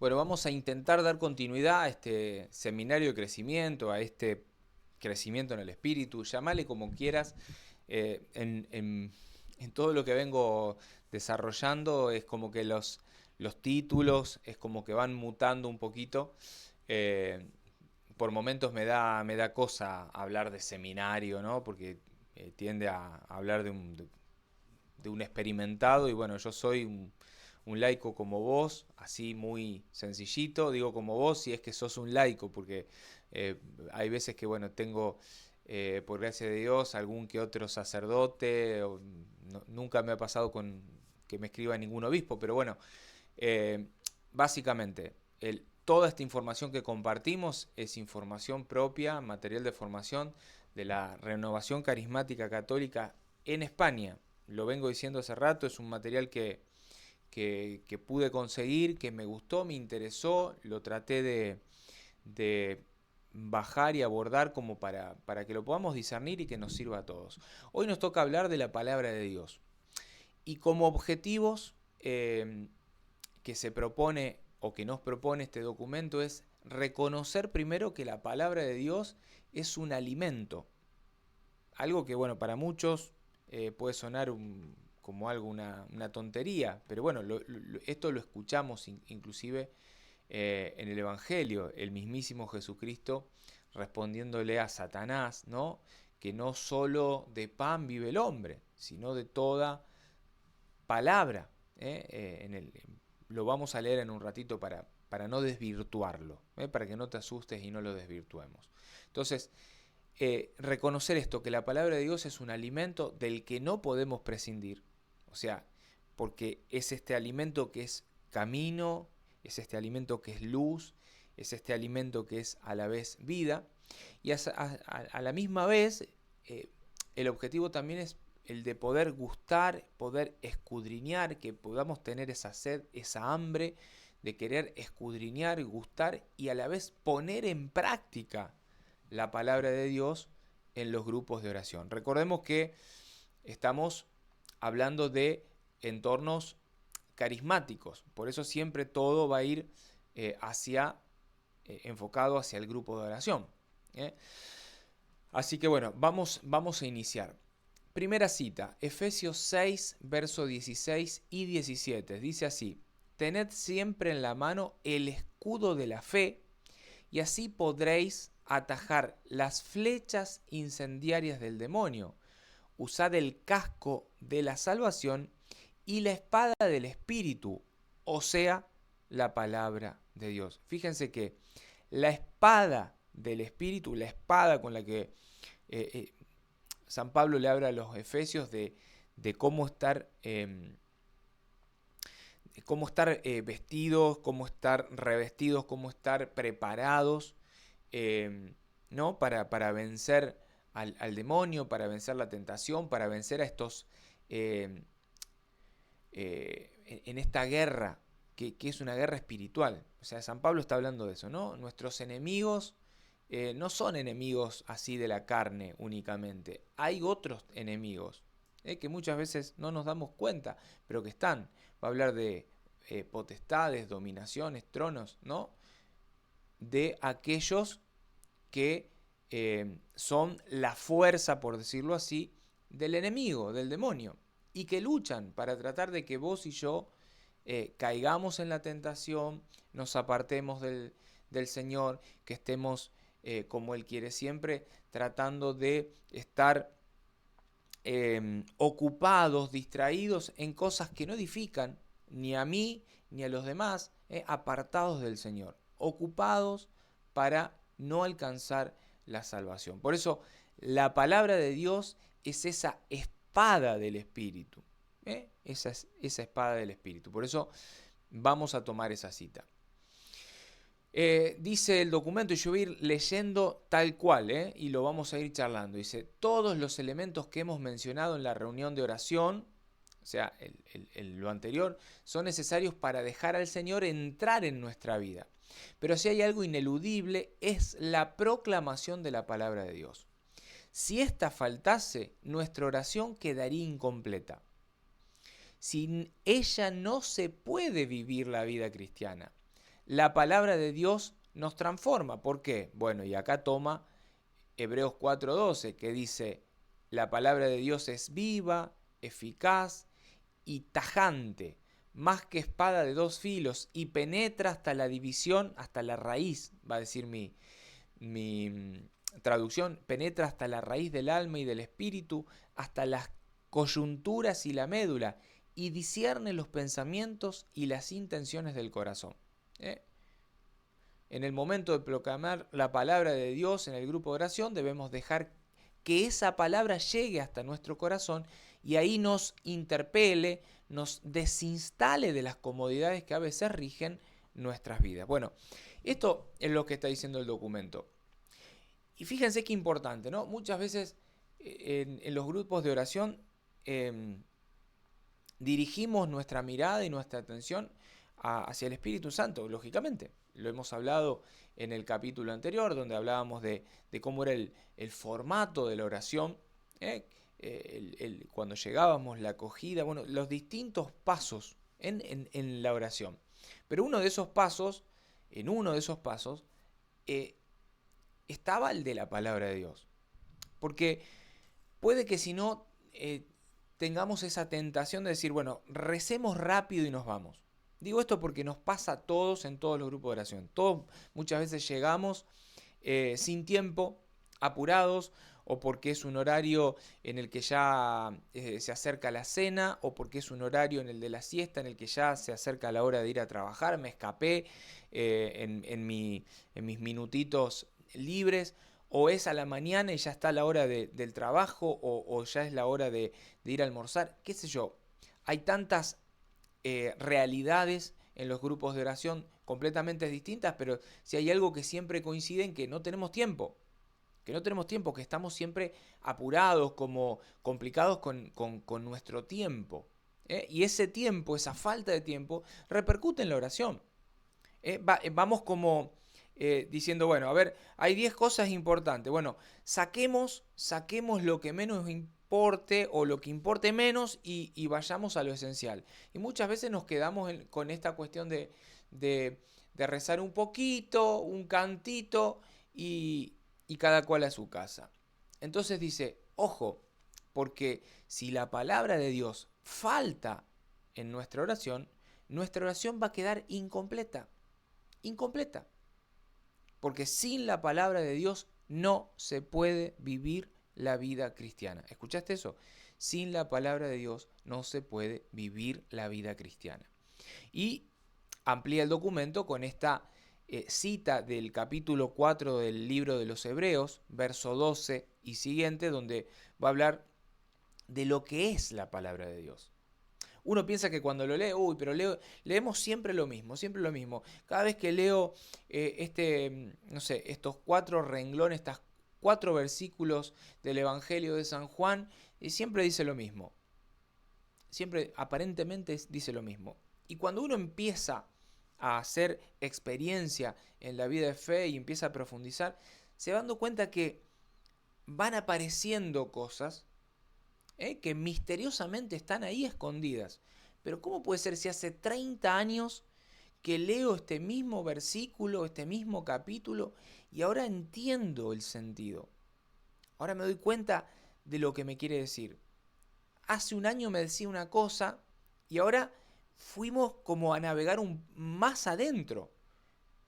Bueno, vamos a intentar dar continuidad a este seminario de crecimiento, a este crecimiento en el espíritu, llamale como quieras. En todo lo que vengo desarrollando es como que los títulos es como que van mutando un poquito. Eh, por momentos me da cosa hablar de seminario, ¿no? Porque tiende a hablar de un experimentado y bueno, yo soy un laico como vos, así muy sencillito, digo como vos si es que sos un laico, porque eh, hay veces que bueno, tengo por gracia de Dios algún que otro sacerdote, nunca me ha pasado con que me escriba ningún obispo, pero bueno, eh, básicamente toda esta información que compartimos es información propia, material de formación de la Renovación Carismática Católica en España. Lo vengo diciendo hace rato, es un material que pude conseguir, que me gustó, me interesó, lo traté de bajar y abordar como para que lo podamos discernir y que nos sirva a todos. Hoy nos toca hablar de la palabra de Dios. Y como objetivos que se propone o que nos propone este documento es reconocer primero que la palabra de Dios es un alimento. Algo que, bueno, para muchos puede sonar como algo, una tontería, pero bueno, esto lo escuchamos inclusive en el Evangelio, el mismísimo Jesucristo respondiéndole a Satanás, ¿no? Que no solo de pan vive el hombre, sino de toda palabra. Lo vamos a leer en un ratito para no desvirtuarlo, para que no te asustes y no lo desvirtuemos. Entonces, reconocer esto, que la palabra de Dios es un alimento del que no podemos prescindir. O sea, porque es este alimento que es camino, es este alimento que es luz, es este alimento que es a la vez vida. Y a la misma vez, eh, el objetivo también es el de poder gustar, poder escudriñar, que podamos tener esa sed, esa hambre de querer escudriñar, gustar y a la vez poner en práctica la palabra de Dios en los grupos de oración. Recordemos que estamos hablando de entornos carismáticos, por eso siempre todo va a ir enfocado hacia el grupo de oración. ¿eh? Así que bueno, vamos a iniciar. Primera cita, Efesios 6, versos 16 y 17. Dice así, tened siempre en la mano el escudo de la fe y así podréis atajar las flechas incendiarias del demonio. Usad el casco de la salvación y la espada del Espíritu, o sea, la palabra de Dios. Fíjense que la espada del Espíritu, la espada con la que San Pablo le habla a los efesios de cómo estar vestidos, cómo estar revestidos, cómo estar preparados, ¿no? Para vencer al demonio, para vencer la tentación, para vencer a estos, eh, en esta guerra, que es una guerra espiritual. O sea, San Pablo está hablando de eso, ¿no? Nuestros enemigos no son enemigos así de la carne únicamente. Hay otros enemigos que muchas veces no nos damos cuenta, pero que están. Va a hablar de potestades, dominaciones, tronos, ¿no? De aquellos que son la fuerza, por decirlo así, del enemigo, del demonio, y que luchan para tratar de que vos y yo caigamos en la tentación, nos apartemos del Señor, que estemos como Él quiere siempre, tratando de estar ocupados, distraídos en cosas que no edifican ni a mí ni a los demás, apartados del Señor, ocupados para no alcanzar la salvación. Por eso la palabra de Dios es esa espada del Espíritu. Esa espada del Espíritu. Por eso vamos a tomar esa cita. Dice el documento, y yo voy a ir leyendo tal cual, y lo vamos a ir charlando. Dice, todos los elementos que hemos mencionado en la reunión de oración, o sea, lo anterior, son necesarios para dejar al Señor entrar en nuestra vida. Pero si hay algo ineludible, es la proclamación de la palabra de Dios. Si ésta faltase, nuestra oración quedaría incompleta. Sin ella no se puede vivir la vida cristiana. la palabra de Dios nos transforma. ¿Por qué? Bueno, y acá toma Hebreos 4:12, que dice, la palabra de Dios es viva, eficaz y tajante, más que espada de dos filos, y penetra hasta la división, hasta la raíz, va a decir mi traducción, penetra hasta la raíz del alma y del espíritu, hasta las coyunturas y la médula, y discierne los pensamientos y las intenciones del corazón. En el momento de proclamar la palabra de Dios en el grupo de oración, debemos dejar que esa palabra llegue hasta nuestro corazón y ahí nos interpele, nos desinstale de las comodidades que a veces rigen nuestras vidas. Bueno, esto es lo que está diciendo el documento. Y fíjense qué importante, ¿no? Muchas veces en los grupos de oración dirigimos nuestra mirada y nuestra atención hacia el Espíritu Santo, lógicamente. Lo hemos hablado en el capítulo anterior, donde hablábamos de cómo era el formato de la oración, cuando llegábamos, la acogida, bueno, los distintos pasos en la oración. Pero en uno de esos pasos, estaba el de la palabra de Dios. Porque puede que si no tengamos esa tentación de decir, bueno, recemos rápido y nos vamos. Digo esto porque nos pasa a todos en todos los grupos de oración. Todos muchas veces llegamos sin tiempo, apurados, o porque es un horario en el que ya se acerca la cena, o porque es un horario en el de la siesta, en el que ya se acerca la hora de ir a trabajar, me escapé en mis minutitos libres, o es a la mañana y ya está la hora del trabajo, o ya es la hora de ir a almorzar, qué sé yo. Hay tantas realidades en los grupos de oración completamente distintas, pero si hay algo que siempre coinciden, que no tenemos tiempo, que estamos siempre apurados, como complicados con nuestro tiempo. Y ese tiempo, esa falta de tiempo, repercute en la oración. Vamos como diciendo, bueno, a ver, hay 10 cosas importantes. Bueno, saquemos lo que menos importe o lo que importe menos y vayamos a lo esencial. Y muchas veces nos quedamos con esta cuestión de rezar un poquito, un cantito y cada cual a su casa. Entonces dice, ojo, porque si la palabra de Dios falta en nuestra oración va a quedar incompleta. Incompleta. Porque sin la palabra de Dios no se puede vivir la vida cristiana. ¿Escuchaste eso? Sin la palabra de Dios no se puede vivir la vida cristiana. Y amplía el documento con esta cita del capítulo 4 del libro de los Hebreos, verso 12 y siguiente, donde va a hablar de lo que es la palabra de Dios. Uno piensa que cuando lo lee, pero leemos siempre lo mismo. Cada vez que leo estos 4 renglones, estos 4 versículos del Evangelio de San Juan, siempre dice lo mismo. Siempre aparentemente dice lo mismo. Y cuando uno empieza a hacer experiencia en la vida de fe y empieza a profundizar, se va dando cuenta que van apareciendo cosas que misteriosamente están ahí escondidas. Pero ¿cómo puede ser si hace 30 años que leo este mismo versículo, este mismo capítulo, y ahora entiendo el sentido? Ahora me doy cuenta de lo que me quiere decir. Hace un año me decía una cosa y ahora fuimos como a navegar más adentro,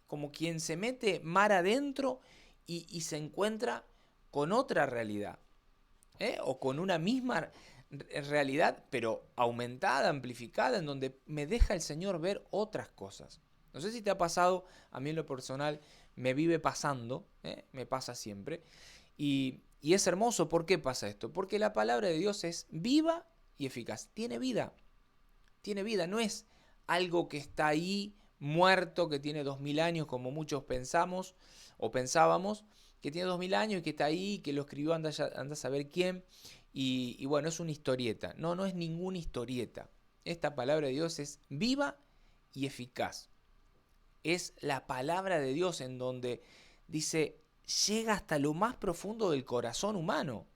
como quien se mete mar adentro y se encuentra con otra realidad, o con una misma realidad, pero aumentada, amplificada, en donde me deja el Señor ver otras cosas. No sé si te ha pasado, a mí en lo personal me vive pasando, me pasa siempre, y es hermoso. ¿Por qué pasa esto? Porque la palabra de Dios es viva y eficaz, tiene vida, no es algo que está ahí muerto, que tiene 2000 años, como muchos pensamos o pensábamos, que tiene 2000 años y que está ahí, que lo escribió anda a saber quién, y bueno, es una historieta. No es ninguna historieta. Esta palabra de Dios es viva y eficaz. Es la palabra de Dios en donde dice, llega hasta lo más profundo del corazón humano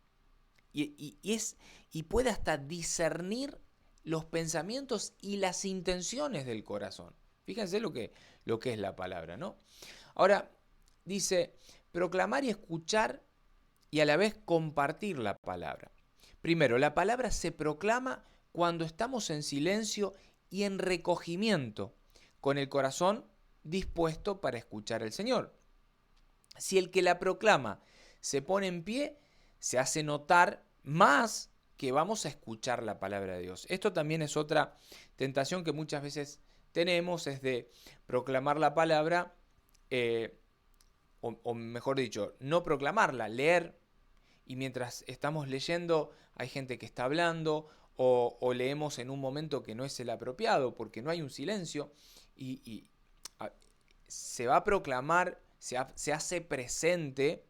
y puede hasta discernir los pensamientos y las intenciones del corazón. Fíjense lo que es la palabra, ¿no? Ahora, dice, proclamar y escuchar y a la vez compartir la palabra. Primero, la palabra se proclama cuando estamos en silencio y en recogimiento, con el corazón dispuesto para escuchar al Señor. Si el que la proclama se pone en pie, se hace notar más que vamos a escuchar la palabra de Dios. Esto también es otra tentación que muchas veces tenemos, es de proclamar la palabra, o mejor dicho, no proclamarla, leer, y mientras estamos leyendo hay gente que está hablando, o leemos en un momento que no es el apropiado, porque no hay un silencio, y se va a proclamar, se hace presente,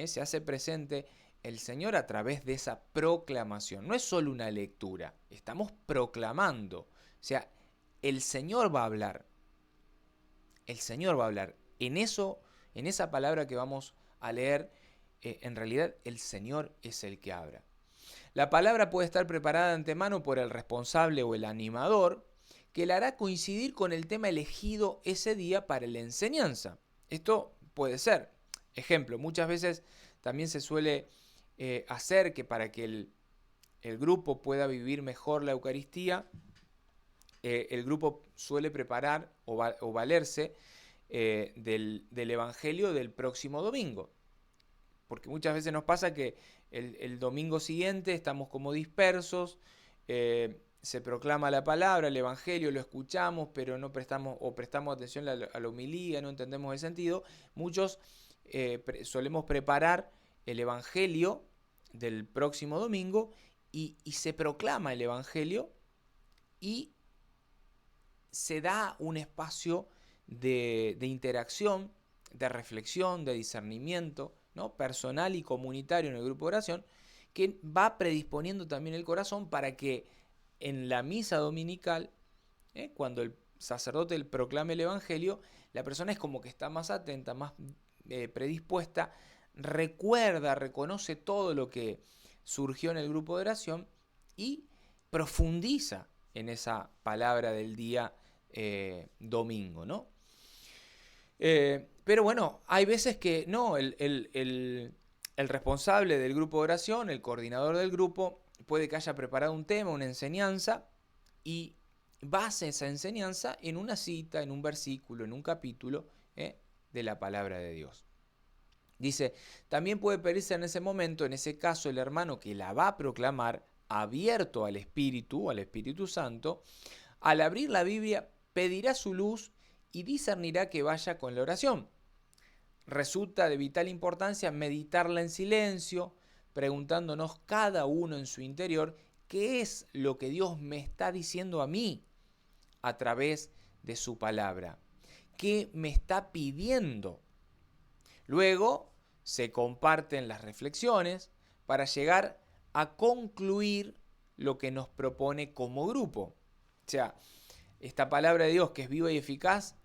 se hace presente el Señor a través de esa proclamación. No es solo una lectura, estamos proclamando. O sea, el Señor va a hablar. El Señor va a hablar. En eso, en esa palabra que vamos a leer, en realidad el Señor es el que habla. La palabra puede estar preparada de antemano por el responsable o el animador, que la hará coincidir con el tema elegido ese día para la enseñanza. Esto puede ser. Ejemplo, muchas veces también se suele hacer que para que el grupo pueda vivir mejor la Eucaristía, el grupo suele preparar o valerse del Evangelio del próximo domingo. Porque muchas veces nos pasa que el domingo siguiente estamos como dispersos, se proclama la palabra, el Evangelio, lo escuchamos, pero no prestamos atención a la homilía, no entendemos el sentido. Muchos solemos preparar el Evangelio del próximo domingo y se proclama el Evangelio y se da un espacio de interacción, de reflexión, de discernimiento, ¿no? Personal y comunitario en el grupo de oración, que va predisponiendo también el corazón para que en la misa dominical, cuando el sacerdote proclame el Evangelio, la persona es como que está más atenta, más predispuesta, recuerda, reconoce todo lo que surgió en el grupo de oración y profundiza en esa palabra del día domingo, ¿no? Pero bueno, hay veces que no, el responsable del grupo de oración, el coordinador del grupo, puede que haya preparado un tema, una enseñanza, y base esa enseñanza en una cita, en un versículo, en un capítulo de la palabra de Dios. Dice, también puede pedirse en ese momento, en ese caso, el hermano que la va a proclamar, abierto al Espíritu Santo, al abrir la Biblia, pedirá su luz y discernirá que vaya con la oración. Resulta de vital importancia meditarla en silencio, preguntándonos cada uno en su interior qué es lo que Dios me está diciendo a mí a través de su palabra, qué me está pidiendo. Luego se comparten las reflexiones para llegar a concluir lo que nos propone como grupo. O sea, esta palabra de Dios que es viva y eficaz,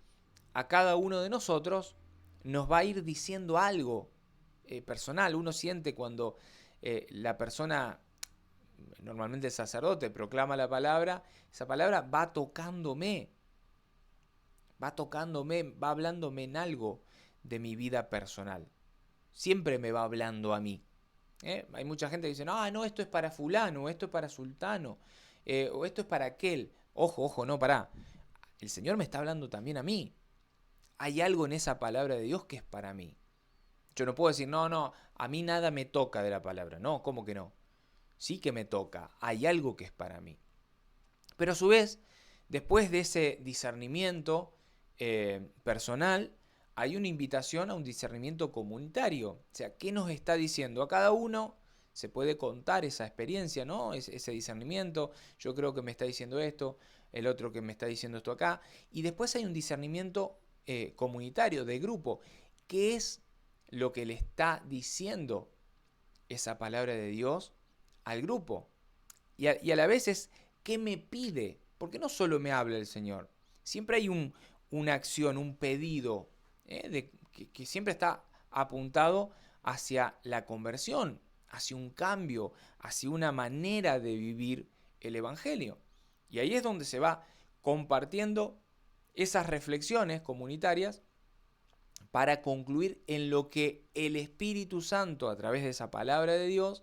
a cada uno de nosotros nos va a ir diciendo algo personal. Uno siente cuando la persona, normalmente el sacerdote, proclama la palabra, esa palabra va tocándome, va hablándome en algo de mi vida personal. Siempre me va hablando a mí. Hay mucha gente que dice, no, esto es para fulano, esto es para sultano, o esto es para aquel. Ojo, no, pará. El Señor me está hablando también a mí. Hay algo en esa palabra de Dios que es para mí. Yo no puedo decir, no, a mí nada me toca de la palabra. No, ¿cómo que no? Sí que me toca. Hay algo que es para mí. Pero a su vez, después de ese discernimiento personal, hay una invitación a un discernimiento comunitario. O sea, ¿qué nos está diciendo? A cada uno se puede contar esa experiencia, ¿no? Ese discernimiento. Yo creo que me está diciendo esto, el otro que me está diciendo esto acá. Y después hay un discernimiento comunitario, de grupo. ¿Qué es lo que le está diciendo esa palabra de Dios al grupo? Y a la vez es, ¿qué me pide? Porque no solo me habla el Señor. Siempre hay una acción, un pedido, que siempre está apuntado hacia la conversión, hacia un cambio, hacia una manera de vivir el Evangelio. Y ahí es donde se va compartiendo esas reflexiones comunitarias para concluir en lo que el Espíritu Santo, a través de esa palabra de Dios,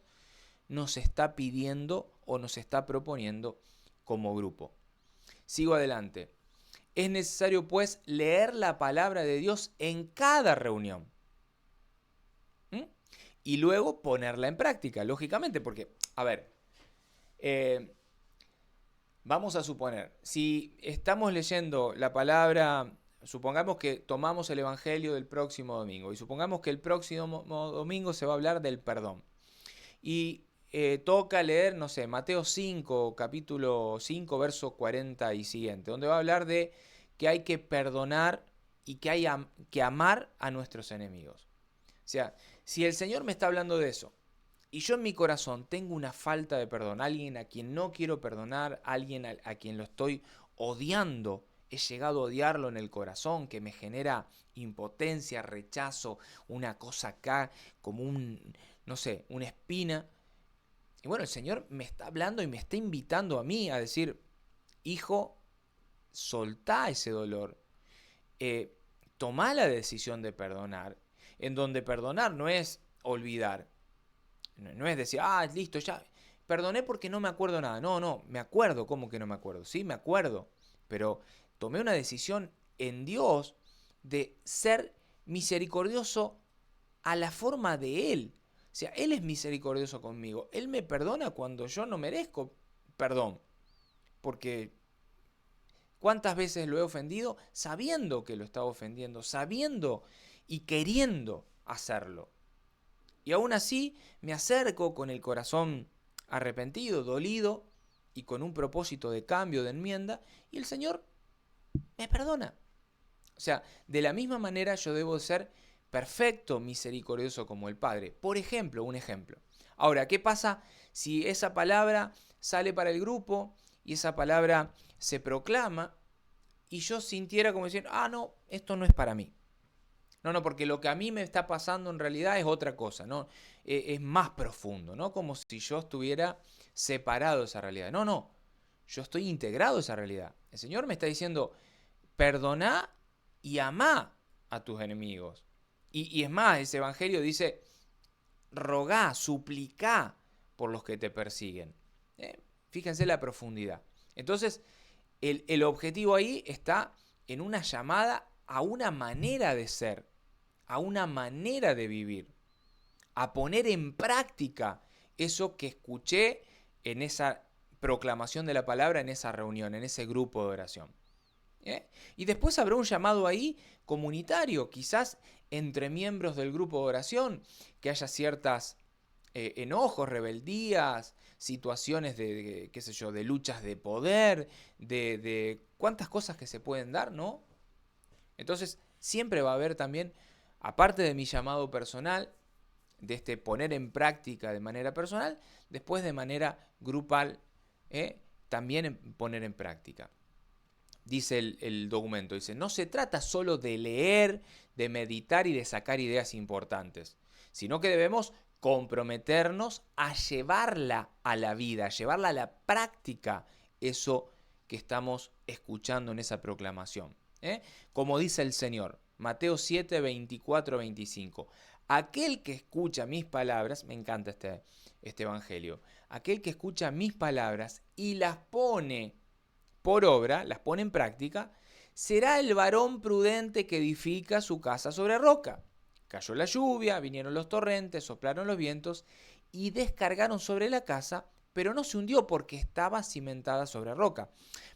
nos está pidiendo o nos está proponiendo como grupo. Sigo adelante. Es necesario, pues, leer la palabra de Dios en cada reunión. Y luego ponerla en práctica, lógicamente, porque, a ver, vamos a suponer, si estamos leyendo la palabra, supongamos que tomamos el Evangelio del próximo domingo, y supongamos que el próximo domingo se va a hablar del perdón. Y toca leer, no sé, Mateo 5, capítulo 5, verso 40 y siguiente, donde va a hablar de que hay que perdonar y que hay que amar a nuestros enemigos. O sea, si el Señor me está hablando de eso, y yo en mi corazón tengo una falta de perdón, alguien a quien no quiero perdonar, alguien a quien lo estoy odiando, he llegado a odiarlo en el corazón, que me genera impotencia, rechazo, una cosa acá, como no sé, una espina. Y bueno, el Señor me está hablando y me está invitando a mí a decir, hijo, soltá ese dolor, tomá la decisión de perdonar, en donde perdonar no es olvidar, no es decir, listo, ya, perdoné porque no me acuerdo nada. No, me acuerdo, ¿cómo que no me acuerdo? Sí, me acuerdo, pero tomé una decisión en Dios de ser misericordioso a la forma de Él. O sea, Él es misericordioso conmigo. Él me perdona cuando yo no merezco perdón. Porque ¿cuántas veces lo he ofendido sabiendo que lo estaba ofendiendo, sabiendo y queriendo hacerlo? Y aún así me acerco con el corazón arrepentido, dolido y con un propósito de cambio, de enmienda, y el Señor me perdona. O sea, de la misma manera yo debo ser perfecto, misericordioso como el Padre. Por ejemplo, un ejemplo. Ahora, ¿qué pasa si esa palabra sale para el grupo y esa palabra se proclama y yo sintiera como decir, no, esto no es para mí? No, porque lo que a mí me está pasando en realidad es otra cosa, ¿no? Es más profundo, ¿no? Como si yo estuviera separado de esa realidad. No, yo estoy integrado a esa realidad. El Señor me está diciendo, perdoná y amá a tus enemigos. Y es más, ese evangelio dice, rogá, suplicá por los que te persiguen. Fíjense la profundidad. Entonces, el objetivo ahí está en una llamada a una manera de ser, a una manera de vivir, a poner en práctica eso que escuché en esa proclamación de la palabra, en esa reunión, en ese grupo de oración. Y después habrá un llamado ahí comunitario, quizás entre miembros del grupo de oración, que haya ciertas enojos, rebeldías, situaciones de, qué sé yo, de luchas de poder, de cuántas cosas que se pueden dar, ¿no? Entonces, siempre va a haber también, aparte de mi llamado personal, de este poner en práctica de manera personal, después de manera grupal, también poner en práctica. Dice el documento, dice, no se trata solo de leer, de meditar y de sacar ideas importantes, sino que debemos comprometernos a llevarla a la vida, a llevarla a la práctica, eso que estamos escuchando en esa proclamación. Como dice el Señor, Mateo 7, 24, 25, aquel que escucha mis palabras, me encanta este evangelio, aquel que escucha mis palabras y las pone por obra, las pone en práctica, será el varón prudente que edifica su casa sobre roca. Cayó la lluvia, vinieron los torrentes, soplaron los vientos y descargaron sobre la casa, pero no se hundió porque estaba cimentada sobre roca.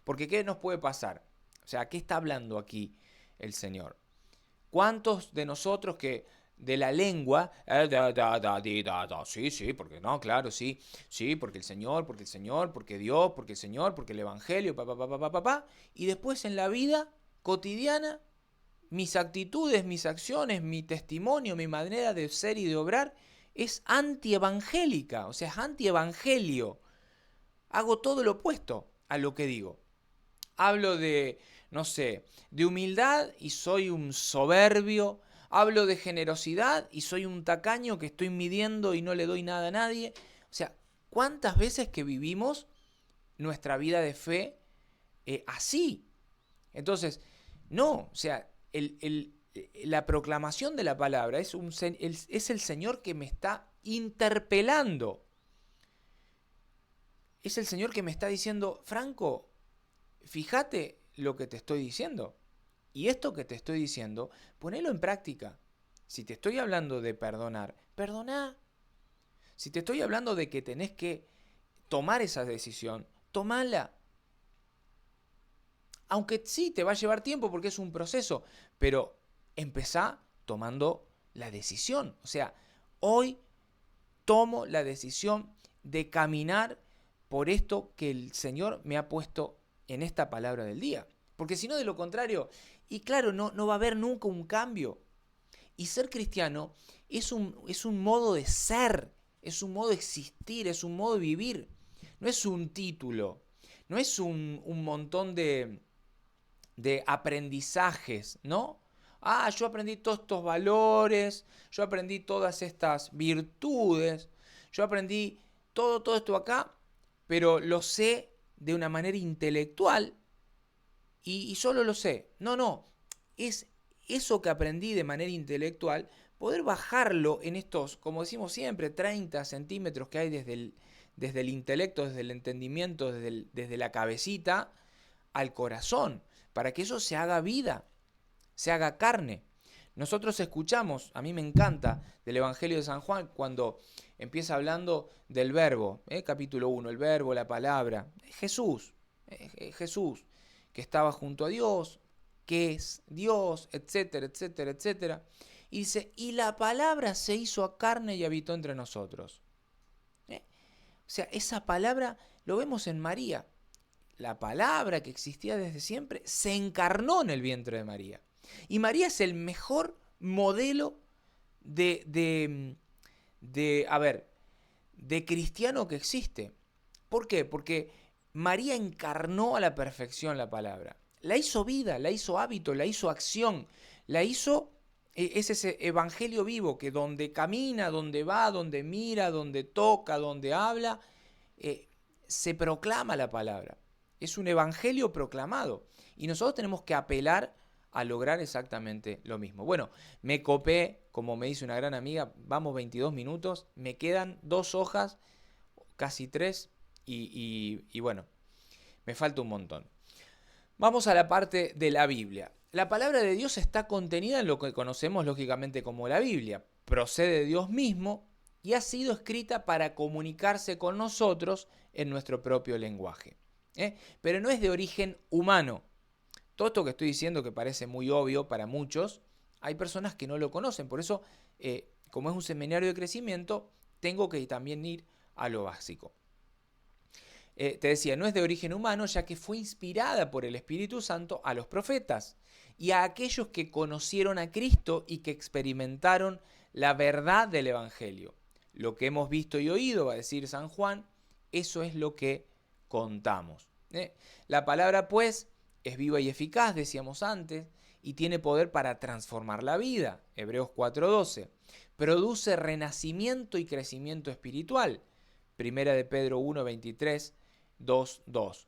Porque ¿qué nos puede pasar? O sea, ¿qué está hablando aquí el Señor? ¿Cuántos de nosotros que de la lengua, sí, porque no, claro, sí, porque el Señor, porque Dios, porque el Señor, porque el Evangelio, y después en la vida cotidiana, mis actitudes, mis acciones, mi testimonio, mi manera de ser y de obrar es antievangélica, o sea, es antievangelio. Hago todo lo opuesto a lo que digo. Hablo de, no sé, de humildad y soy un soberbio. Hablo de generosidad y soy un tacaño que estoy midiendo y no le doy nada a nadie. O sea, ¿cuántas veces que vivimos nuestra vida de fe así? Entonces, No, o sea, la proclamación de la palabra es el Señor que me está interpelando. Es el Señor que me está diciendo, Franco, fíjate lo que te estoy diciendo. Y esto que te estoy diciendo, ponelo en práctica. Si te estoy hablando de perdonar, perdoná. Si te estoy hablando de que tenés que tomar esa decisión, tomala. Aunque sí, te va a llevar tiempo porque es un proceso, pero empezá tomando la decisión. O sea, hoy tomo la decisión de caminar por esto que el Señor me ha puesto en esta palabra del día. Porque si no, de lo contrario, y claro, no va a haber nunca un cambio. Y ser cristiano es un modo de ser, es un modo de existir, es un modo de vivir. No es un título, no es un montón de aprendizajes, ¿no? Yo aprendí todos estos valores, yo aprendí todas estas virtudes, yo aprendí todo esto acá, pero lo sé de una manera intelectual y solo lo sé. No, es eso que aprendí de manera intelectual, poder bajarlo en estos, como decimos siempre, 30 centímetros que hay desde el intelecto, desde el entendimiento, desde la cabecita al corazón, para que eso se haga vida, se haga carne. Nosotros escuchamos, a mí me encanta, del Evangelio de San Juan, cuando empieza hablando del verbo, capítulo 1, el verbo, la palabra, Jesús, Jesús, que estaba junto a Dios, que es Dios, etcétera, etcétera, etcétera. Y dice, y la palabra se hizo carne y habitó entre nosotros. O sea, esa palabra lo vemos en María. La palabra que existía desde siempre se encarnó en el vientre de María. Y María es el mejor modelo de cristiano que existe. ¿Por qué? Porque María encarnó a la perfección la palabra. La hizo vida, la hizo hábito, la hizo acción, la hizo... Es ese evangelio vivo que donde camina, donde va, donde mira, donde toca, donde habla, se proclama la palabra. Es un evangelio proclamado. Y nosotros tenemos que apelar a lograr exactamente lo mismo. Bueno, me copé, como me dice una gran amiga, vamos 22 minutos, me quedan 2 hojas, casi 3, y bueno, me falta un montón. Vamos a la parte de la Biblia. La palabra de Dios está contenida en lo que conocemos lógicamente como la Biblia. Procede de Dios mismo y ha sido escrita para comunicarse con nosotros en nuestro propio lenguaje. Pero no es de origen humano. Todo esto que estoy diciendo, que parece muy obvio para muchos, hay personas que no lo conocen. Por eso, como es un seminario de crecimiento, tengo que también ir a lo básico. Te decía, no es de origen humano, ya que fue inspirada por el Espíritu Santo a los profetas y a aquellos que conocieron a Cristo y que experimentaron la verdad del Evangelio. Lo que hemos visto y oído, va a decir San Juan, eso es lo que contamos. La palabra, pues, es viva y eficaz, decíamos antes, y tiene poder para transformar la vida. Hebreos 4:12. Produce renacimiento y crecimiento espiritual. Primera de Pedro 1:23, 2:2.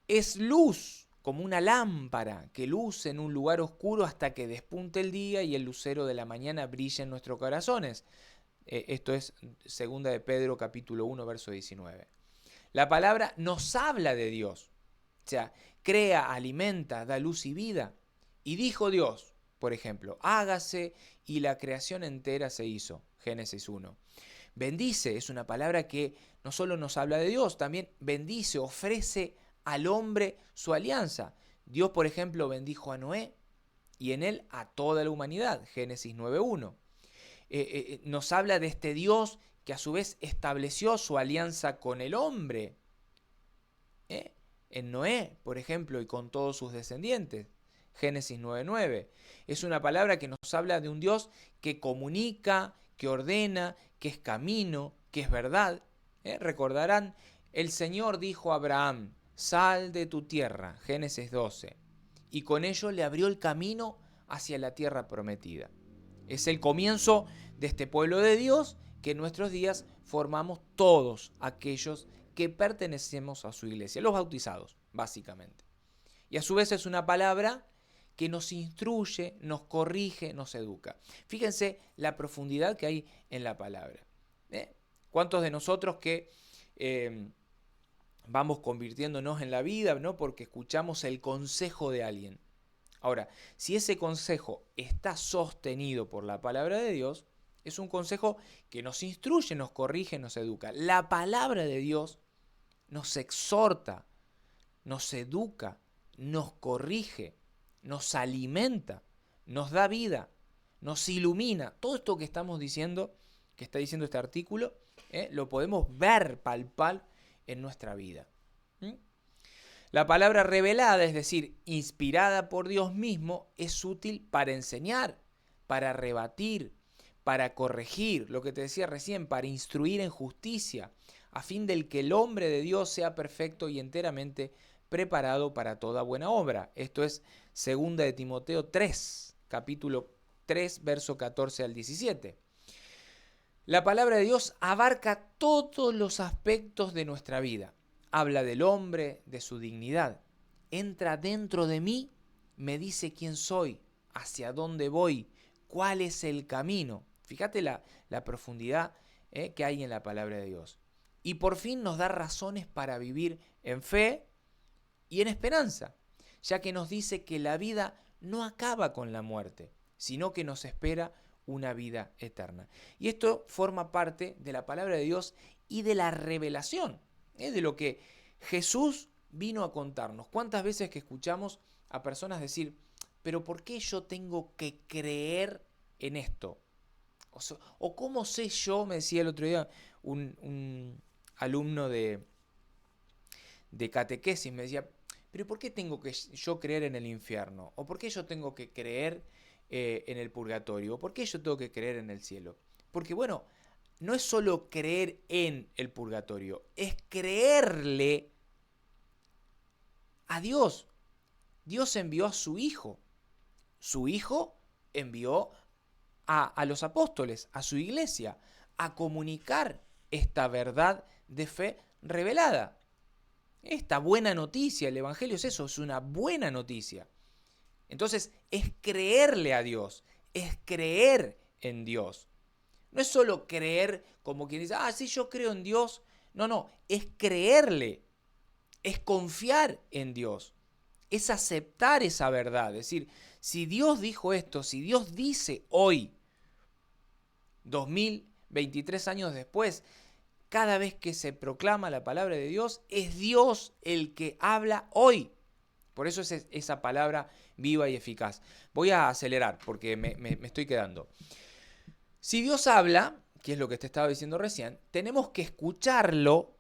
Es luz como una lámpara que luce en un lugar oscuro hasta que despunte el día y el lucero de la mañana brille en nuestros corazones. Esto es segunda de Pedro capítulo 1 verso 19. La palabra nos habla de Dios. O sea, crea, alimenta, da luz y vida. Y dijo Dios, por ejemplo, hágase, y la creación entera se hizo. Génesis 1. Bendice es una palabra que no solo nos habla de Dios, también bendice, ofrece al hombre su alianza. Dios, por ejemplo, bendijo a Noé y en él a toda la humanidad. Génesis 9:1. Nos habla de este Dios que a su vez estableció su alianza con el hombre. En Noé, por ejemplo, y con todos sus descendientes. Génesis 9:9. Es una palabra que nos habla de un Dios que comunica, que ordena, que es camino, que es verdad. Recordarán, el Señor dijo a Abraham, sal de tu tierra, Génesis 12, y con ello le abrió el camino hacia la tierra prometida. Es el comienzo de este pueblo de Dios que en nuestros días formamos todos aquellos que pertenecemos a su iglesia, los bautizados, básicamente. Y a su vez es una palabra que nos instruye, nos corrige, nos educa. Fíjense la profundidad que hay en la palabra. ¿Cuántos de nosotros que vamos convirtiéndonos en la vida, ¿no? Porque escuchamos el consejo de alguien? Ahora, si ese consejo está sostenido por la palabra de Dios, es un consejo que nos instruye, nos corrige, nos educa. La palabra de Dios nos exhorta, nos educa, nos corrige, nos alimenta, nos da vida, nos ilumina. Todo esto que estamos diciendo, que está diciendo este artículo, lo podemos ver, palpar en nuestra vida. La palabra revelada, es decir, inspirada por Dios mismo, es útil para enseñar, para rebatir, para corregir, lo que te decía recién, para instruir en justicia, a fin del que el hombre de Dios sea perfecto y enteramente preparado para toda buena obra. Esto es 2 de Timoteo 3, capítulo 3, verso 14 al 17. La palabra de Dios abarca todos los aspectos de nuestra vida. Habla del hombre, de su dignidad. Entra dentro de mí, me dice quién soy, hacia dónde voy, cuál es el camino. Fíjate la profundidad que hay en la palabra de Dios. Y por fin nos da razones para vivir en fe y en esperanza, ya que nos dice que la vida no acaba con la muerte, sino que nos espera una vida eterna. Y esto forma parte de la palabra de Dios y de la revelación, de lo que Jesús vino a contarnos. ¿Cuántas veces que escuchamos a personas decir, pero ¿por qué yo tengo que creer en esto? O ¿cómo sé yo? Me decía el otro día un alumno de catequesis, me decía, pero ¿por qué tengo que yo creer en el infierno? ¿O por qué yo tengo que creer en el purgatorio? ¿O por qué yo tengo que creer en el cielo? Porque bueno, no es solo creer en el purgatorio, es creerle a Dios. Dios envió a su Hijo. Su Hijo envió a los apóstoles, a su iglesia, a comunicar esta verdad de fe revelada. Esta buena noticia, el Evangelio es eso, es una buena noticia. Entonces es creerle a Dios, es creer en Dios. No es solo creer como quien dice, sí, yo creo en Dios. No, es creerle, es confiar en Dios, es aceptar esa verdad. Es decir, si Dios dijo esto, si Dios dice hoy, 2023 años después, cada vez que se proclama la palabra de Dios, es Dios el que habla hoy. Por eso es esa palabra viva y eficaz. Voy a acelerar porque me estoy quedando. Si Dios habla, que es lo que te estaba diciendo recién, tenemos que escucharlo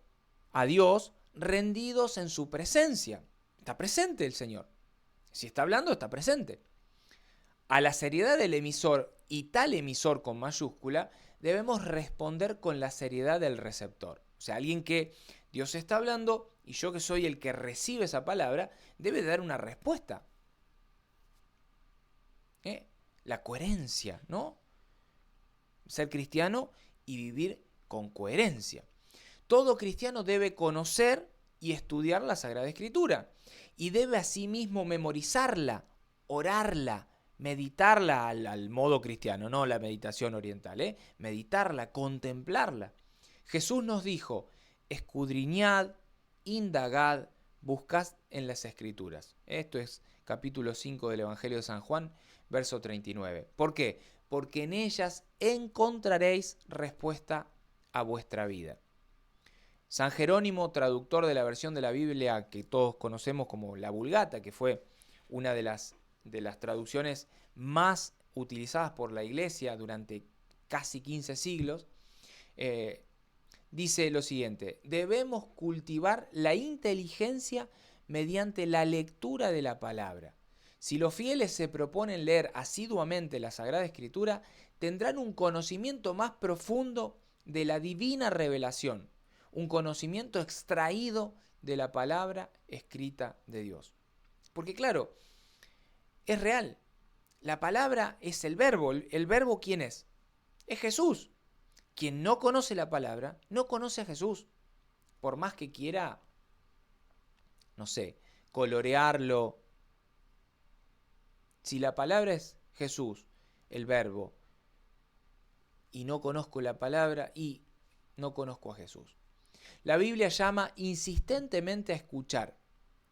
a Dios rendidos en su presencia. Está presente el Señor. Si está hablando, está presente. A la seriedad del emisor, y tal emisor con mayúscula, debemos responder con la seriedad del receptor. O sea, alguien que Dios está hablando y yo que soy el que recibe esa palabra, debe dar una respuesta. La coherencia, ¿no? Ser cristiano y vivir con coherencia. Todo cristiano debe conocer y estudiar la Sagrada Escritura y debe asimismo memorizarla, orarla, meditarla al modo cristiano, no la meditación oriental, meditarla, contemplarla. Jesús nos dijo, escudriñad, indagad, buscad en las Escrituras. Esto es capítulo 5 del Evangelio de San Juan, verso 39. ¿Por qué? Porque en ellas encontraréis respuesta a vuestra vida. San Jerónimo, traductor de la versión de la Biblia que todos conocemos como la Vulgata, que fue una de las traducciones más utilizadas por la Iglesia durante casi 15 siglos, dice lo siguiente: debemos cultivar la inteligencia mediante la lectura de la palabra. Si los fieles se proponen leer asiduamente la Sagrada Escritura, tendrán un conocimiento más profundo de la divina revelación, un conocimiento extraído de la palabra escrita de Dios. Porque claro, es real. La palabra es el verbo. ¿El verbo quién es? Es Jesús. Quien no conoce la palabra, no conoce a Jesús. Por más que quiera, no sé, colorearlo, Si la palabra es Jesús, el verbo, y no conozco la palabra, y no conozco a Jesús. La Biblia llama insistentemente a escuchar.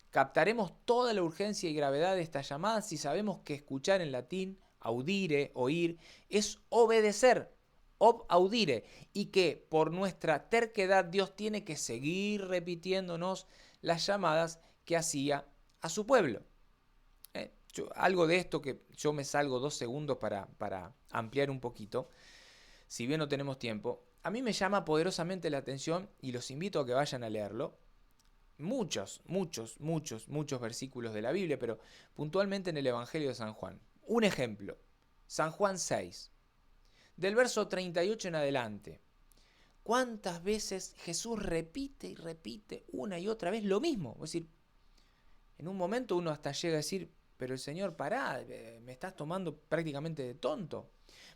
Captaremos toda la urgencia y gravedad de esta llamada si sabemos que escuchar en latín, audire, oír, es obedecer, ob audire, y que por nuestra terquedad Dios tiene que seguir repitiéndonos las llamadas que hacía a su pueblo. Algo de esto que yo me salgo 2 segundos para ampliar un poquito, si bien no tenemos tiempo, a mí me llama poderosamente la atención y los invito a que vayan a leerlo. Muchos versículos de la Biblia, pero puntualmente en el Evangelio de San Juan. Un ejemplo, San Juan 6, del verso 38 en adelante. ¿Cuántas veces Jesús repite y repite una y otra vez lo mismo? Es decir, en un momento uno hasta llega a decir, pero el Señor, pará, me estás tomando prácticamente de tonto.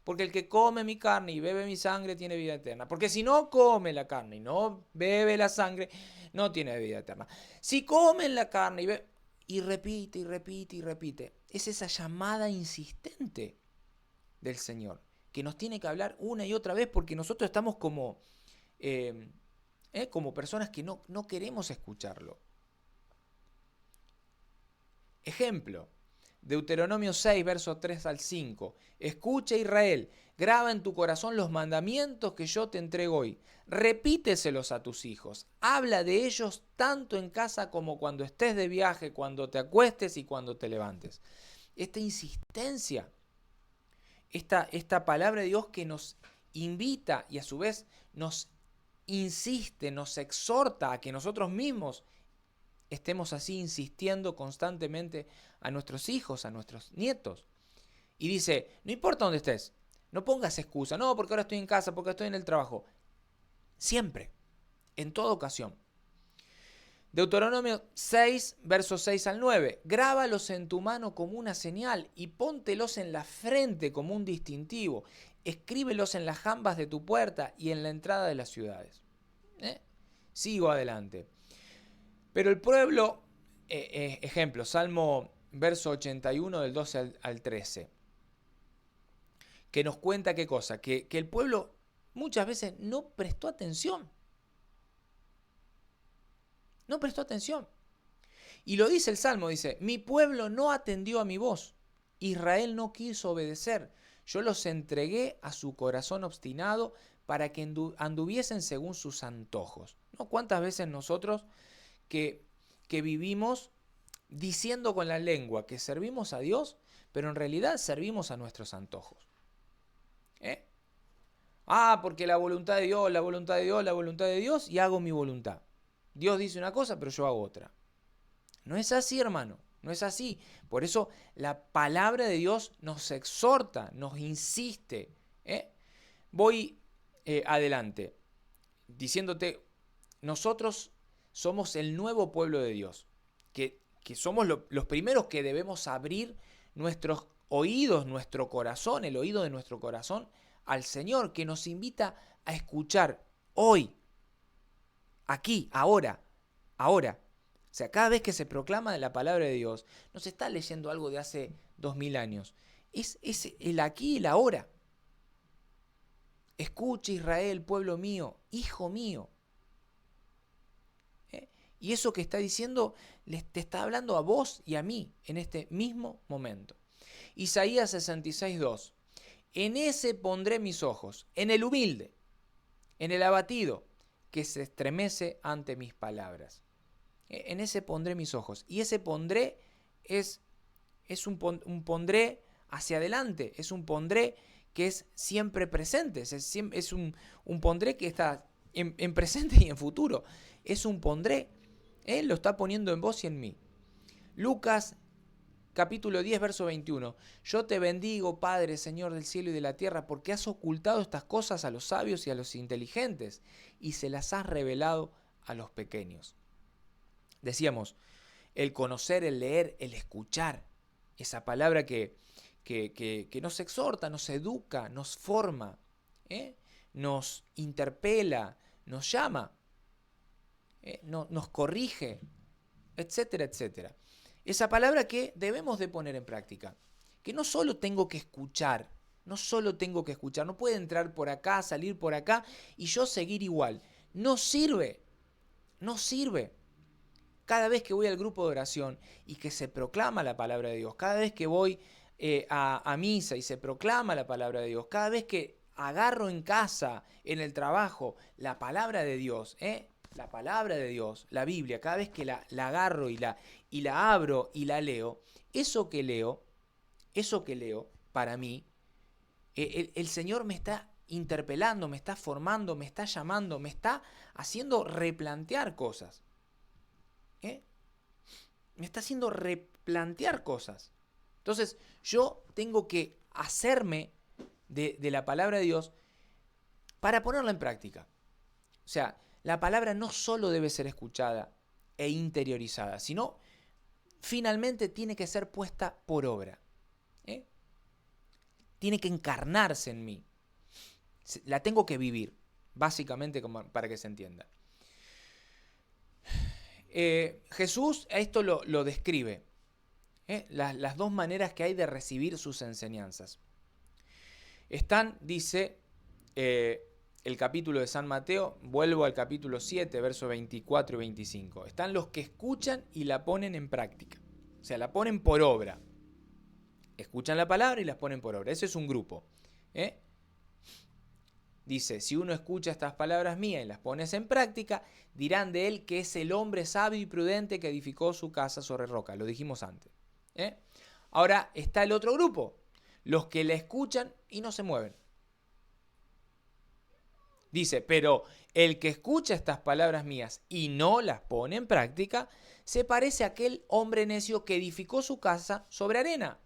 Porque el que come mi carne y bebe mi sangre tiene vida eterna. Porque si no come la carne y no bebe la sangre, no tiene vida eterna. Si comen la carne y bebe... Y repite, y repite, y repite. Es esa llamada insistente del Señor, que nos tiene que hablar una y otra vez porque nosotros estamos como personas que no queremos escucharlo. Ejemplo, Deuteronomio 6, versos 3 al 5. Escucha, Israel, graba en tu corazón los mandamientos que yo te entrego hoy. Repíteselos a tus hijos. Habla de ellos tanto en casa como cuando estés de viaje, cuando te acuestes y cuando te levantes. Esta insistencia, esta palabra de Dios que nos invita y a su vez nos insiste, nos exhorta a que nosotros mismos estemos así insistiendo constantemente a nuestros hijos, a nuestros nietos. Y dice, no importa dónde estés, no pongas excusa, no, porque ahora estoy en casa, porque estoy en el trabajo. Siempre, en toda ocasión. Deuteronomio 6, versos 6 al 9. Grábalos en tu mano como una señal y póntelos en la frente como un distintivo. Escríbelos en las jambas de tu puerta y en la entrada de las ciudades. Sigo adelante. Pero el pueblo, ejemplo, Salmo verso 81 del 12 al 13, que nos cuenta qué cosa, que el pueblo muchas veces no prestó atención. No prestó atención. Y lo dice el Salmo, dice, mi pueblo no atendió a mi voz, Israel no quiso obedecer, yo los entregué a su corazón obstinado para que anduviesen según sus antojos. ¿No? ¿Cuántas veces nosotros que vivimos diciendo con la lengua que servimos a Dios, pero en realidad servimos a nuestros antojos? Porque la voluntad de Dios, la voluntad de Dios, la voluntad de Dios, y hago mi voluntad. Dios dice una cosa, pero yo hago otra. No es así, hermano, no es así. Por eso la palabra de Dios nos exhorta, nos insiste. Voy adelante, diciéndote, nosotros somos el nuevo pueblo de Dios, que somos los primeros que debemos abrir nuestros oídos, nuestro corazón, el oído de nuestro corazón al Señor, que nos invita a escuchar hoy, aquí, ahora. O sea, cada vez que se proclama la palabra de Dios, no se está leyendo algo de hace 2000 años. Es el aquí y el ahora. Escucha, Israel, pueblo mío, hijo mío. Y eso que está diciendo, te está hablando a vos y a mí en este mismo momento. Isaías 66:2. En ese pondré mis ojos, en el humilde, en el abatido, que se estremece ante mis palabras. En ese pondré mis ojos. Y ese pondré es un pondré hacia adelante, es un pondré que es siempre presente, es un pondré que está en presente y en futuro. Es un pondré, Él lo está poniendo en vos y en mí. Lucas capítulo 10, verso 21. Yo te bendigo, Padre, Señor del cielo y de la tierra, porque has ocultado estas cosas a los sabios y a los inteligentes, y se las has revelado a los pequeños. Decíamos, el conocer, el leer, el escuchar, esa palabra que nos exhorta, nos educa, nos forma, nos interpela, nos llama, nos corrige, etcétera, etcétera. Esa palabra que debemos de poner en práctica. que no solo tengo que escuchar, no puede entrar por acá, salir por acá y yo seguir igual. No sirve, no sirve. Cada vez que voy al grupo de oración y que se proclama la palabra de Dios, cada vez que voy a misa y se proclama la palabra de Dios, cada vez que agarro en casa, en el trabajo, la palabra de Dios, la palabra de Dios, la Biblia, cada vez que la agarro y la abro y la leo, eso que leo, para mí, el Señor me está interpelando, me está formando, me está llamando, me está haciendo replantear cosas. Me está haciendo replantear cosas. Entonces, yo tengo que hacerme de la palabra de Dios para ponerla en práctica. O sea, la palabra no solo debe ser escuchada e interiorizada, sino finalmente tiene que ser puesta por obra. Tiene que encarnarse en mí. La tengo que vivir, básicamente para que se entienda. Jesús a esto lo describe. Las dos maneras que hay de recibir sus enseñanzas. Están, dice el capítulo de San Mateo, vuelvo al capítulo 7, versos 24 y 25. Están los que escuchan y la ponen en práctica. O sea, la ponen por obra. Escuchan la palabra y las ponen por obra. Ese es un grupo. Dice, si uno escucha estas palabras mías y las pones en práctica, dirán de él que es el hombre sabio y prudente que edificó su casa sobre roca. Lo dijimos antes. Ahora está el otro grupo, los que la escuchan y no se mueven. Dice, pero el que escucha estas palabras mías y no las pone en práctica, se parece a aquel hombre necio que edificó su casa sobre arena.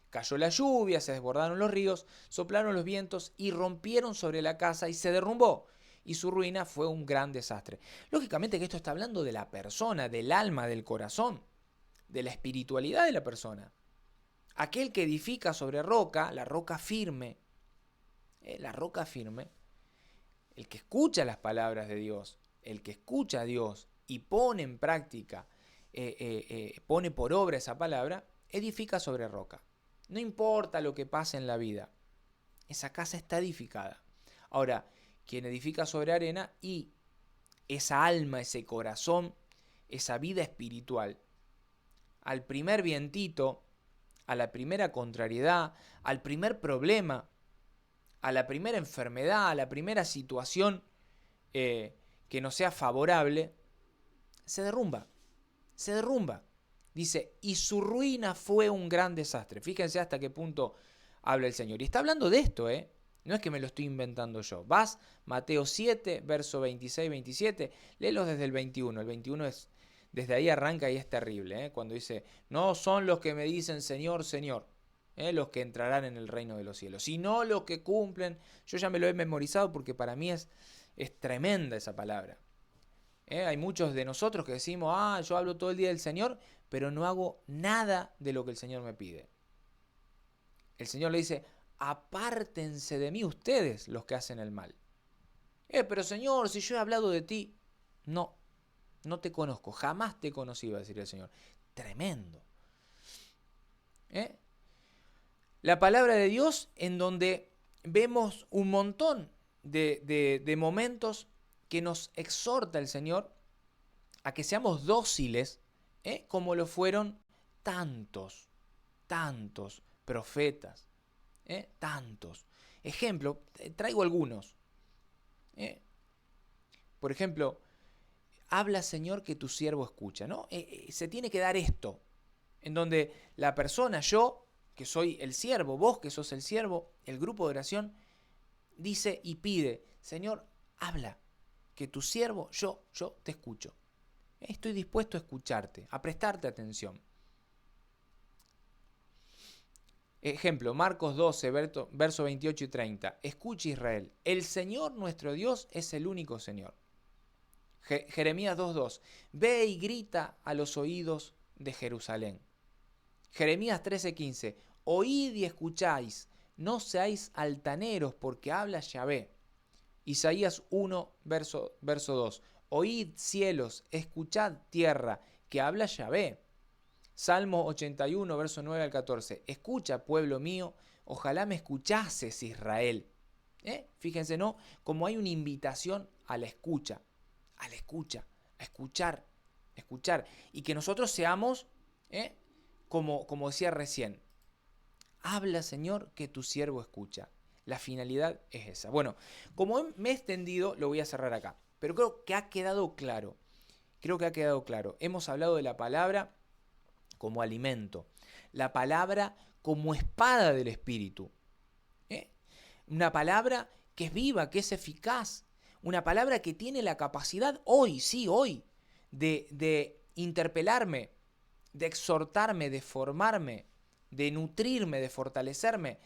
Cayó la lluvia, se desbordaron los ríos, soplaron los vientos y rompieron sobre la casa y se derrumbó. Y su ruina fue un gran desastre. Lógicamente que esto está hablando de la persona, del alma, del corazón, de la espiritualidad de la persona. Aquel que edifica sobre roca, la roca firme, el que escucha las palabras de Dios, el que escucha a Dios y pone en práctica, pone por obra esa palabra, edifica sobre roca. No importa lo que pase en la vida, esa casa está edificada. Ahora, quien edifica sobre arena y esa alma, ese corazón, esa vida espiritual, al primer vientito, a la primera contrariedad, al primer problema, a la primera enfermedad, a la primera situación que no sea favorable, se derrumba. Dice, y su ruina fue un gran desastre. Fíjense hasta qué punto habla el Señor. Y está hablando de esto, no es que me lo estoy inventando yo. Vas, Mateo 7, verso 26, 27, léelos desde el 21. El 21 es, desde ahí arranca y es terrible, cuando dice, no son los que me dicen Señor, Señor, los que entrarán en el reino de los cielos, sino los que cumplen. Yo ya me lo he memorizado porque para mí es tremenda esa palabra. Hay muchos de nosotros que decimos, yo hablo todo el día del Señor, pero no hago nada de lo que el Señor me pide. El Señor le dice, apártense de mí ustedes los que hacen el mal. Pero Señor, si yo he hablado de ti, no te conozco, jamás te conocí, va a decir el Señor. Tremendo. La palabra de Dios en donde vemos un montón de momentos que nos exhorta el Señor a que seamos dóciles, como lo fueron tantos profetas, tantos. Ejemplo, traigo algunos. Por ejemplo, habla Señor que tu siervo escucha, ¿no? Se tiene que dar esto, en donde la persona, yo, que soy el siervo, vos que sos el siervo, el grupo de oración, dice y pide, Señor, habla, que tu siervo, yo te escucho. Estoy dispuesto a escucharte, a prestarte atención. Ejemplo, Marcos 12, verso 28 y 30. Escucha Israel, el Señor nuestro Dios es el único Señor. Jeremías 2:2. Ve y grita a los oídos de Jerusalén. Jeremías 13:15. Oíd y escucháis, no seáis altaneros porque habla Yahvé. Isaías 1, verso 2. Oíd cielos, escuchad tierra, que habla Yahvé. Salmo 81, verso 9 al 14. Escucha, pueblo mío, ojalá me escuchases, Israel. Fíjense, ¿no? Como hay una invitación a la escucha, a escuchar, escuchar. Y que nosotros seamos, como decía recién, habla, Señor, que tu siervo escucha. La finalidad es esa. Bueno, como me he extendido, lo voy a cerrar acá. Pero creo que ha quedado claro. Hemos hablado de la palabra como alimento. La palabra como espada del Espíritu. Una palabra que es viva, que es eficaz. Una palabra que tiene la capacidad hoy, de interpelarme, de exhortarme, de formarme, de nutrirme, de fortalecerme.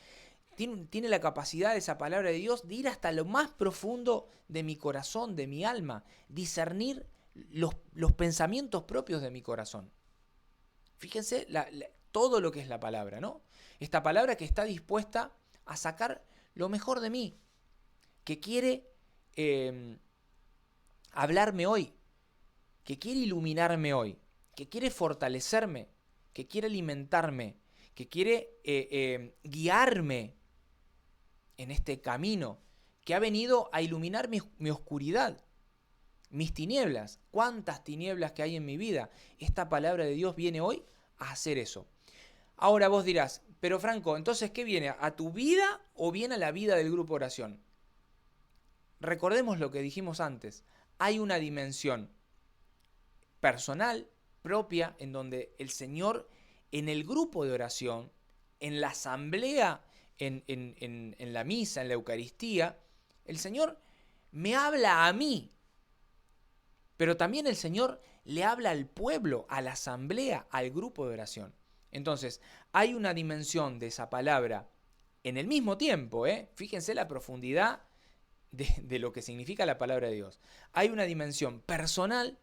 Tiene la capacidad de esa palabra de Dios de ir hasta lo más profundo de mi corazón, de mi alma, discernir los pensamientos propios de mi corazón. Fíjense todo lo que es la palabra, ¿no? Esta palabra que está dispuesta a sacar lo mejor de mí, que quiere hablarme hoy, que quiere iluminarme hoy, que quiere fortalecerme, que quiere alimentarme, que quiere guiarme en este camino, que ha venido a iluminar mi oscuridad, mis tinieblas. ¿Cuántas tinieblas que hay en mi vida? Esta palabra de Dios viene hoy a hacer eso. Ahora vos dirás, pero Franco, entonces ¿qué viene? ¿A tu vida o viene a la vida del grupo oración? Recordemos lo que dijimos antes. Hay una dimensión personal, propia, en donde el Señor, en el grupo de oración, en la asamblea, en la misa, en la Eucaristía, el Señor me habla a mí. Pero también el Señor le habla al pueblo, a la asamblea, al grupo de oración. Entonces, hay una dimensión de esa palabra en el mismo tiempo, fíjense la profundidad de lo que significa la palabra de Dios. Hay una dimensión personal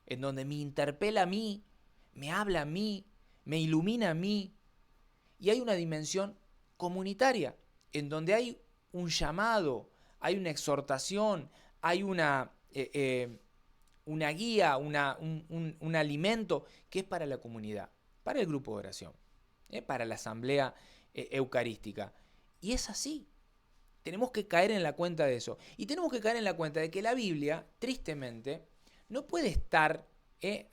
en donde me interpela a mí, me habla a mí, me ilumina a mí. Y hay una dimensión comunitaria en donde hay un llamado, hay una exhortación, hay una guía, un alimento que es para la comunidad, para el grupo de oración, para la asamblea eucarística. Y es así. Tenemos que caer en la cuenta de eso. Y tenemos que caer en la cuenta de que la Biblia, tristemente, no puede estar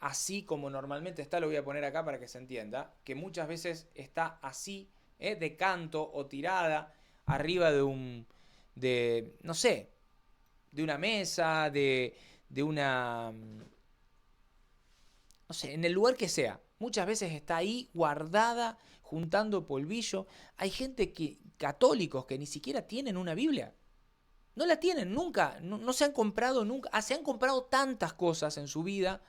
así como normalmente está. Lo voy a poner acá para que se entienda, que muchas veces está así, de canto o tirada arriba de una mesa, de una, no sé, en el lugar que sea. Muchas veces está ahí guardada, juntando polvillo. Hay gente católicos que ni siquiera tienen una Biblia. No la tienen nunca, no se han comprado nunca, se han comprado tantas cosas en su vida,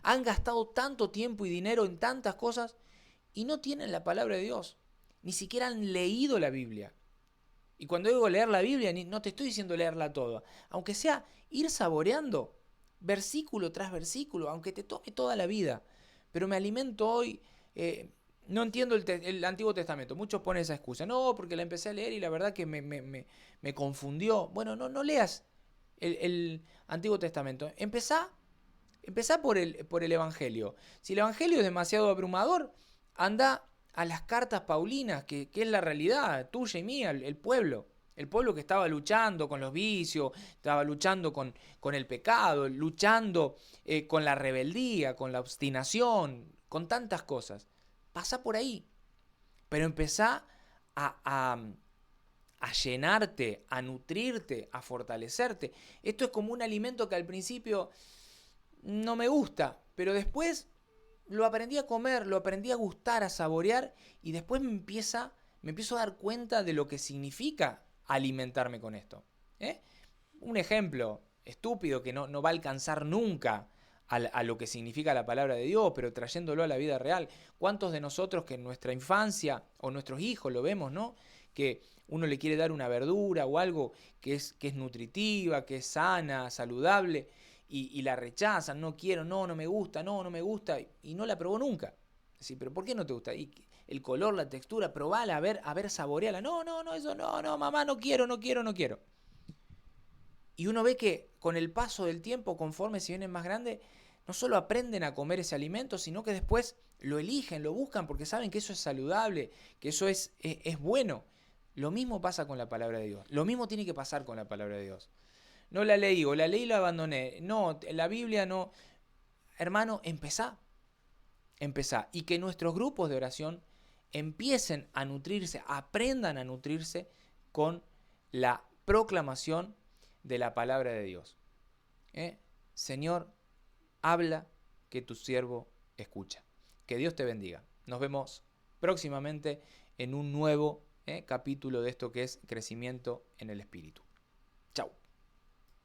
han gastado tanto tiempo y dinero en tantas cosas y no tienen la palabra de Dios. Ni siquiera han leído la Biblia. Y cuando digo leer la Biblia, no te estoy diciendo leerla toda, aunque sea ir saboreando versículo tras versículo, aunque te tome toda la vida. Pero me alimento hoy, no entiendo el Antiguo Testamento. Muchos ponen esa excusa. No, porque la empecé a leer y la verdad que me confundió. Bueno, no leas el Antiguo Testamento. Empezá por el Evangelio. Si el Evangelio es demasiado abrumador, anda a las cartas paulinas, que es la realidad tuya y mía, el pueblo. El pueblo que estaba luchando con los vicios, estaba luchando con el pecado, luchando con la rebeldía, con la obstinación, con tantas cosas. Pasa por ahí. Pero empezá a llenarte, a nutrirte, a fortalecerte. Esto es como un alimento que al principio no me gusta, pero después lo aprendí a comer, lo aprendí a gustar, a saborear, y después me empiezo a dar cuenta de lo que significa alimentarme con esto. Un ejemplo estúpido que no va a alcanzar nunca a lo que significa la palabra de Dios, pero trayéndolo a la vida real. ¿Cuántos de nosotros que en nuestra infancia o nuestros hijos lo vemos, ¿no? Que uno le quiere dar una verdura o algo que es nutritiva, que es sana, saludable, y la rechazan, no quiero, no me gusta, no me gusta, y no la probó nunca. Sí, pero ¿por qué no te gusta? Y el color, la textura, probala, a ver, saboreala. No, eso no, mamá, no quiero. Y uno ve que con el paso del tiempo, conforme se vienen más grandes, no solo aprenden a comer ese alimento, sino que después Lo eligen, lo buscan porque saben que eso es saludable, que eso es bueno. Lo mismo pasa con la palabra de Dios. Lo mismo tiene que pasar con la palabra de Dios. No la leí o la leí y la abandoné. No, la Biblia no. Hermano, empezá. Empezá. Y que nuestros grupos de oración empiecen a nutrirse, aprendan a nutrirse con la proclamación de la palabra de Dios. Señor, habla que tu siervo escucha. Que Dios te bendiga. Nos vemos próximamente en un nuevo capítulo de esto que es crecimiento en el Espíritu.